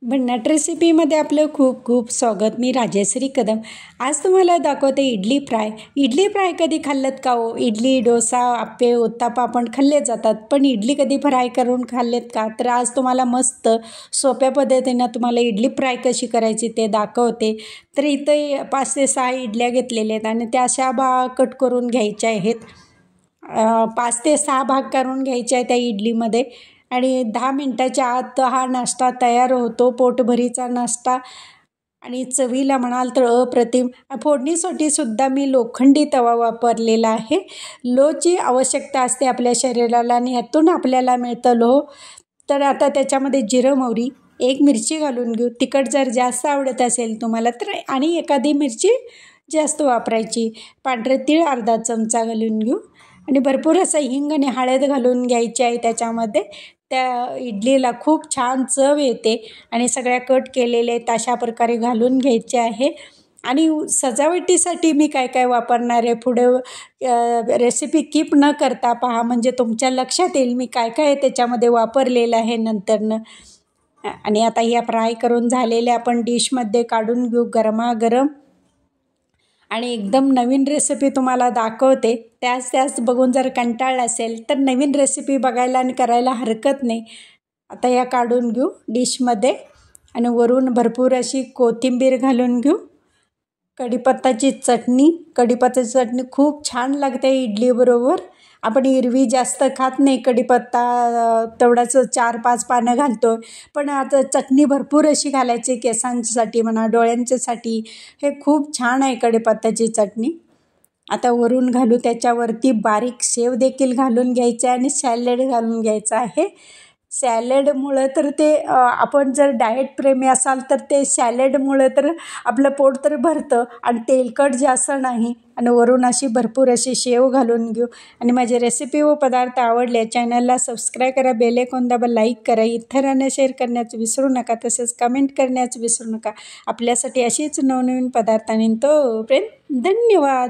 भन्नाट रेसिपीमध्ये आपलं खूप खूप स्वागत. मी राजेश्री कदम. आज तुम्हाला दाखवते इडली फ्राय. इडली फ्राय कधी खाल्लत का हो? इडली, डोसा, आप्पे, उत्तप्पा आपण खाल्ले जातात, पण इडली कधी फ्राय करून खाल्लेत का? तर आज तुम्हाला मस्त सोप्या पद्धतीनं तुम्हाला इडली फ्राय कशी करायची ते दाखवते. तर इथं 5 ते 6 इडल्या घेतलेल्या आहेत आणि त्या अशा कट करून घ्यायच्या आहेत. 5 ते 6 भाग करून घ्यायचे आहे त्या इडलीमध्ये आणि 10 मिनटाच्या आत हा नाश्ता तयार होतो. पोटभरीचा नाश्ता आणि चवीला म्हणाल तर अप्रतिम. फोडणीसाठी सुद्धा मी लोखंडी तवा वापरलेला आहे. लोहची आवश्यकता असते आपल्या शरीराला आणि यातून आपल्याला मिळतं लोह. तर आता त्याच्यामध्ये जिरं, मोहरी, 1 मिरची घालून घेऊ. तिखट जर जास्त आवडत असेल तुम्हाला तर आणि एखादी मिरची जास्त वापरायची. पांढरे तीळ अर्धा चमचा घालून घेऊ आणि भरपूर असं हिंग आणि हळद घालून घ्यायची आहे त्याच्यामध्ये. त्या इडलीला खूप छान चव येते आणि सगळ्या कट केलेले आहेत अशा प्रकारे घालून घ्यायचे आहे. आणि सजावटीसाठी मी काय काय वापरणार आहे पुढे रेसिपी कीप न करता पहा, म्हणजे तुमच्या लक्षात येईल मी काय काय त्याच्यामध्ये वापरलेलं आहे नंतरनं. आणि आता या फ्राय करून झालेल्या आपण डिशमध्ये काढून घेऊ गरमागरम. आणि एकदम नवीन रेसिपी तुम्हाला दाखवते. त्याच बघून जर कंटाळला असेल तर नवीन रेसिपी बघायला आणि करायला हरकत नाही. आता या काढून घेऊ डिशमध्ये आणि वरून भरपूर अशी कोथिंबीर घालून घेऊ. कढीपत्त्याची चटणी खूप छान लागते इडलीबरोबर. आपण एरवी जास्त खात नाही कढीपत्ता, तेवढंच 4-5 पानं घालतो, पण आता चटणी भरपूर अशी घालायची केसांसाठी म्हणा, डोळ्यांच्यासाठी. हे खूप छान आहे कढीपत्त्याची चटणी. आता वरून घालू त्याच्यावरती बारीक शेव देखील घालून घ्यायचं आहे आणि सॅलड घालून घ्यायचं आहे. सॅलडमुळं तर ते आपण जर डाएट प्रेमी असाल तर ते सॅलडमुळं तर आपलं पोट तर भरतं आणि तेलकट जास्त नाही. आणि वरून अशी भरपूर अशी शेव घालून घेऊ. आणि माझे रेसिपी व पदार्थ आवडले चॅनलला सबस्क्राईब करा, बेल आयकॉन दाबा, लाईक करा, इतरांना शेअर करण्याचं विसरू नका, तसेच कमेंट करण्याचं विसरू नका. आपल्यासाठी अशीच नवनवीन पदार्थ आणि तोपर्यंत धन्यवाद.